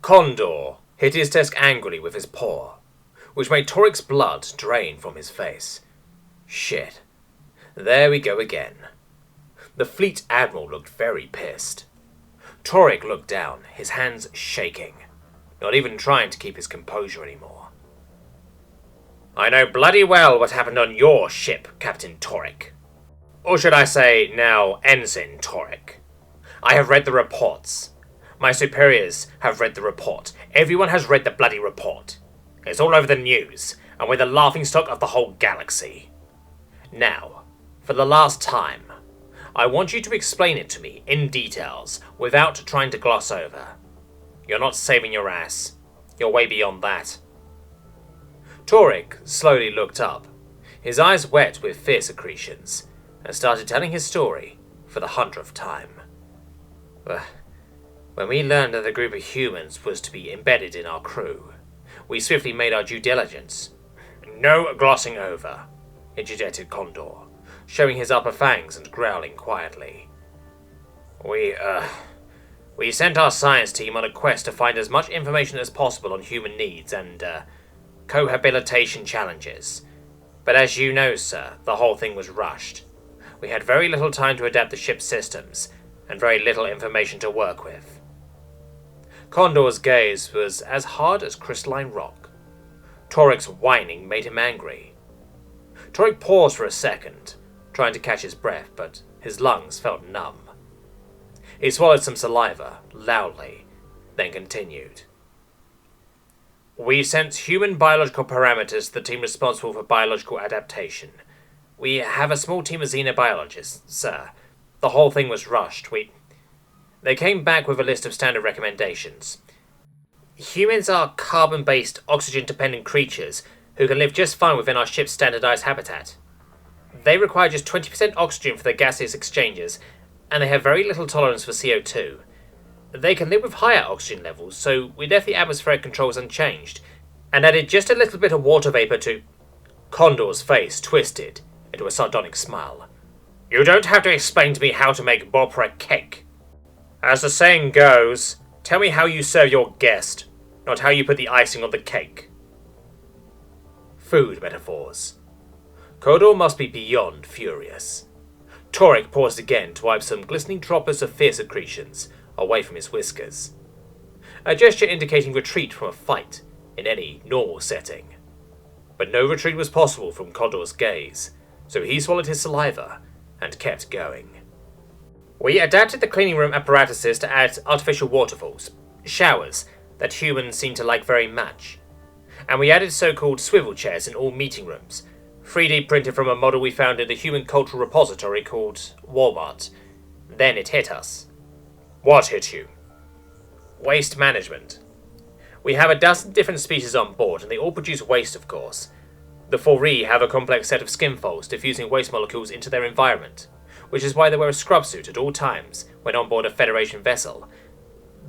Condor hit his desk angrily with his paw, which made Torik's blood drain from his face. Shit. There we go again. The Fleet Admiral looked very pissed. Torik looked down, his hands shaking, not even trying to keep his composure anymore. I know bloody well what happened on your ship, Captain Torik. Or should I say, now Ensign Torik. I have read the reports. My superiors have read the report. Everyone has read the bloody report. It's all over the news, and we're the laughingstock of the whole galaxy. Now, for the last time, I want you to explain it to me in details, without trying to gloss over. You're not saving your ass. You're way beyond that. Torik slowly looked up, his eyes wet with fear secretions, and started telling his story for the 100th time. When we learned that a group of humans was to be embedded in our crew, we swiftly made our due diligence. No glossing over, interjected Condor, showing his upper fangs and growling quietly. We sent our science team on a quest to find as much information as possible on human needs and, cohabilitation challenges. But as you know, sir, the whole thing was rushed. We had very little time to adapt the ship's systems, and very little information to work with. Condor's gaze was as hard as crystalline rock. Torik's whining made him angry. Torik paused for a second, trying to catch his breath, but his lungs felt numb. He swallowed some saliva, loudly, then continued. We sent human biological parameters to the team responsible for biological adaptation. We have a small team of xenobiologists, sir. The whole thing was rushed. They came back with a list of standard recommendations. Humans are carbon-based, oxygen-dependent creatures who can live just fine within our ship's standardized habitat. They require just 20% oxygen for their gaseous exchanges, and they have very little tolerance for CO2. They can live with higher oxygen levels, so we left the atmospheric controls unchanged, and added just a little bit of water vapor to... Condor's face twisted into a sardonic smile. You don't have to explain to me how to make bopra cake. As the saying goes, tell me how you serve your guest, not how you put the icing on the cake. Food metaphors. Condor must be beyond furious. Torik paused again to wipe some glistening droplets of fear secretions away from his whiskers. A gesture indicating retreat from a fight in any normal setting. But no retreat was possible from Condor's gaze, so he swallowed his saliva and kept going. We adapted the cleaning room apparatuses to add artificial waterfalls, showers, that humans seem to like very much. And we added so-called swivel chairs in all meeting rooms, 3D printed from a model we found in the human cultural repository called Walmart. Then it hit us. What hit you? Waste management. We have a dozen different species on board, and they all produce waste, of course. The Fori have a complex set of skin folds diffusing waste molecules into their environment, which is why they wear a scrub suit at all times when on board a Federation vessel.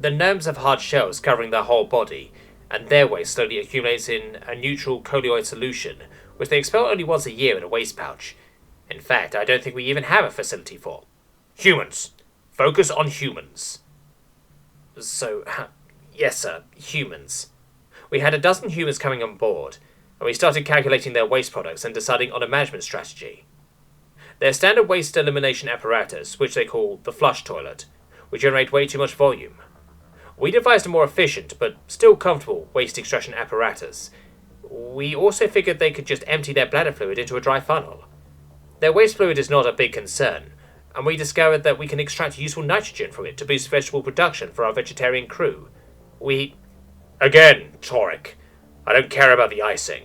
The gnomes have hard shells covering their whole body, and their waste slowly accumulates in a neutral colloid solution, which they expel only once a year in a waste pouch. In fact, I don't think we even have a facility for. Humans. Focus on humans. So, yes sir, humans. We had a dozen humans coming on board, and we started calculating their waste products and deciding on a management strategy. Their standard waste elimination apparatus, which they call the flush toilet, would generate way too much volume. We devised a more efficient, but still comfortable, waste extraction apparatus. We also figured they could just empty their bladder fluid into a dry funnel. Their waste fluid is not a big concern, and we discovered that we can extract useful nitrogen from it to boost vegetable production for our vegetarian crew. Again, Torik, I don't care about the icing.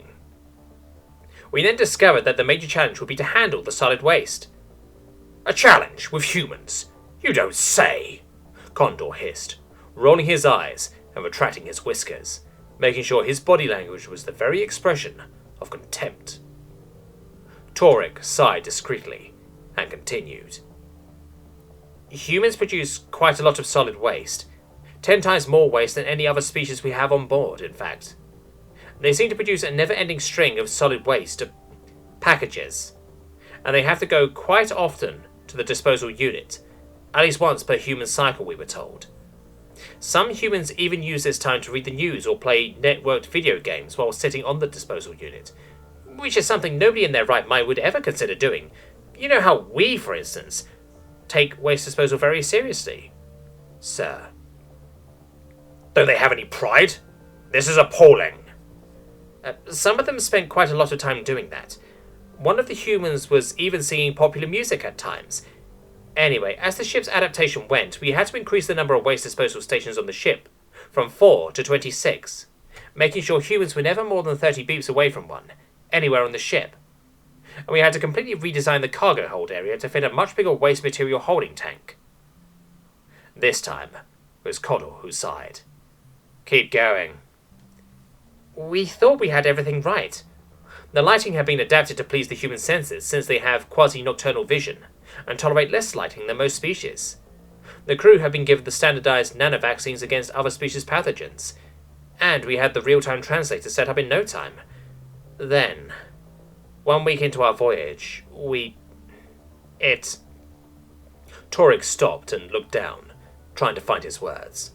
We then discovered that the major challenge would be to handle the solid waste. A challenge with humans? You don't say! Condor hissed, rolling his eyes and retracting his whiskers, making sure his body language was the very expression of contempt. Torik sighed discreetly and continued. Humans produce quite a lot of solid waste, 10 times more waste than any other species we have on board, in fact. They seem to produce a never-ending string of solid waste packages, and they have to go quite often to the disposal unit, at least once per human cycle, we were told. Some humans even use this time to read the news or play networked video games while sitting on the disposal unit, which is something nobody in their right mind would ever consider doing. You know how we, for instance, take waste disposal very seriously, sir. Don't they have any pride? This is appalling. Some of them spent quite a lot of time doing that. One of the humans was even singing popular music at times. Anyway, as the ship's adaptation went, we had to increase the number of waste disposal stations on the ship, from 4 to 26, making sure humans were never more than 30 beeps away from one, anywhere on the ship. And we had to completely redesign the cargo hold area to fit a much bigger waste material holding tank. This time, it was Coddle who sighed. Keep going. We thought we had everything right. The lighting had been adapted to please the human senses since they have quasi-nocturnal vision and tolerate less lighting than most species. The crew had been given the standardized nanovaccines against other species' pathogens, and we had the real-time translator set up in no time. Then, 1 week into our voyage, Torek stopped and looked down, trying to find his words.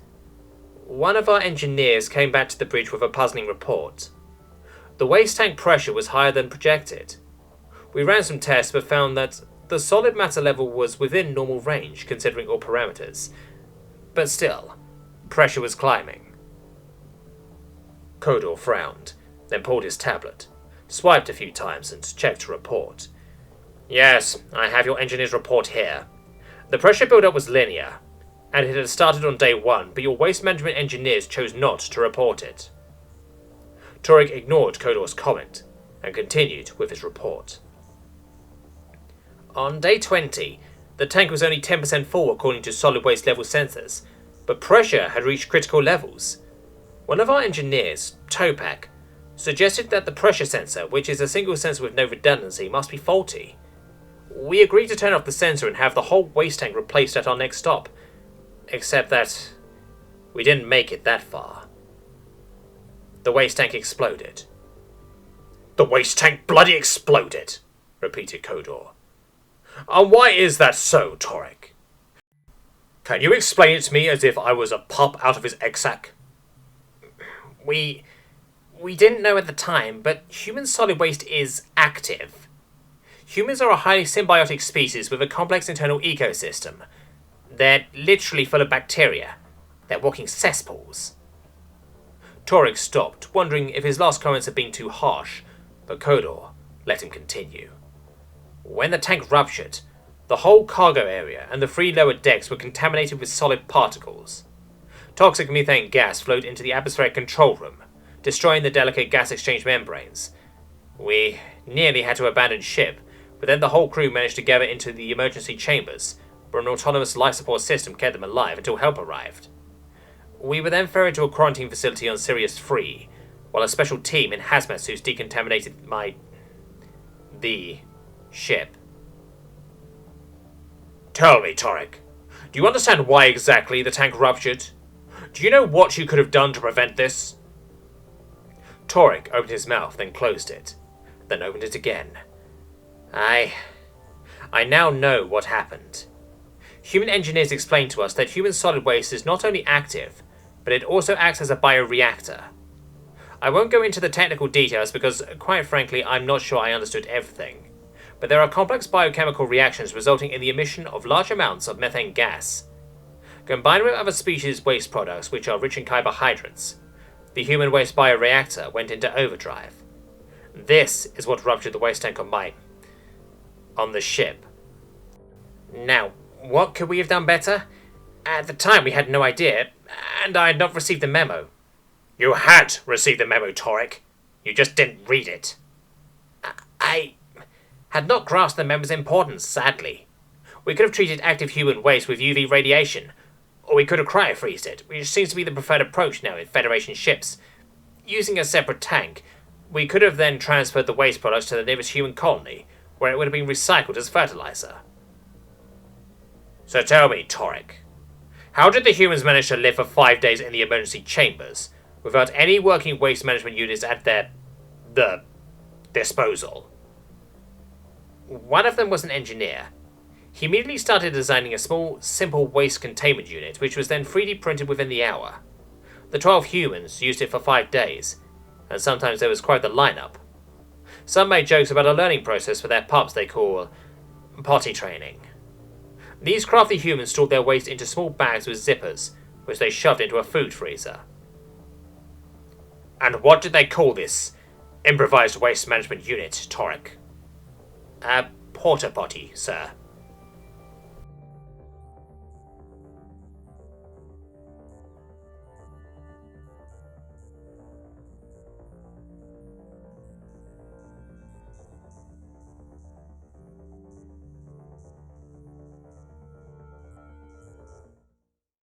One of our engineers came back to the bridge with a puzzling report. The waste tank pressure was higher than projected. We ran some tests but found that the solid matter level was within normal range considering all parameters. But still, pressure was climbing. Kodor frowned, then pulled his tablet, swiped a few times and checked a report. Yes, I have your engineer's report here. The pressure build-up was linear, and it had started on day 1, but your waste management engineers chose not to report it. Torek ignored Kodor's comment and continued with his report. On day 20, the tank was only 10% full according to solid waste level sensors, but pressure had reached critical levels. One of our engineers, Topak, suggested that the pressure sensor, which is a single sensor with no redundancy, must be faulty. We agreed to turn off the sensor and have the whole waste tank replaced at our next stop, except that we didn't make it that far. The waste tank exploded. The waste tank bloody exploded, repeated Kodor. And why is that so, Torek? Can you explain it to me as if I was a pup out of his egg sack? We didn't know at the time, but human solid waste is active. Humans are a highly symbiotic species with a complex internal ecosystem. They're literally full of bacteria. They're walking cesspools. Torek stopped, wondering if his last comments had been too harsh, but Kodor let him continue. When the tank ruptured, the whole cargo area and the 3 lower decks were contaminated with solid particles. Toxic methane gas flowed into the atmospheric control room, destroying the delicate gas exchange membranes. We nearly had to abandon ship, but then the whole crew managed to gather into the emergency chambers, where an autonomous life support system kept them alive until help arrived. We were then ferried to a quarantine facility on Sirius 3, while a special team in hazmat suits decontaminated the ship. Tell me, Torek, do you understand why exactly the tank ruptured? Do you know what you could have done to prevent this? Torek opened his mouth, then closed it, then opened it again. I now know what happened. Human engineers explained to us that human solid waste is not only active, but it also acts as a bioreactor. I won't go into the technical details because, quite frankly, I'm not sure I understood everything. But there are complex biochemical reactions resulting in the emission of large amounts of methane gas. Combined with other species' waste products which are rich in carbohydrates, the human waste bioreactor went into overdrive. This is what ruptured the waste tank on the ship. Now, what could we have done better? At the time we had no idea, and I had not received the memo. You had received the memo, Torek. You just didn't read it. I had not grasped the memo's importance, sadly. We could have treated active human waste with UV radiation, or we could have cryofreezed it, which seems to be the preferred approach now in Federation ships. Using a separate tank, we could have then transferred the waste products to the nearest human colony, where it would have been recycled as fertilizer. So tell me, Torek, how did the humans manage to live for 5 days in the emergency chambers without any working waste management units at their disposal? One of them was an engineer. He immediately started designing a small, simple waste containment unit, which was then 3D printed within the hour. The 12 humans used it for 5 days, and sometimes there was quite the lineup. Some made jokes about a learning process for their pups they call potty training. These crafty humans stored their waste into small bags with zippers, which they shoved into a food freezer. And what did they call this improvised waste management unit, Torek? A porta potty, sir.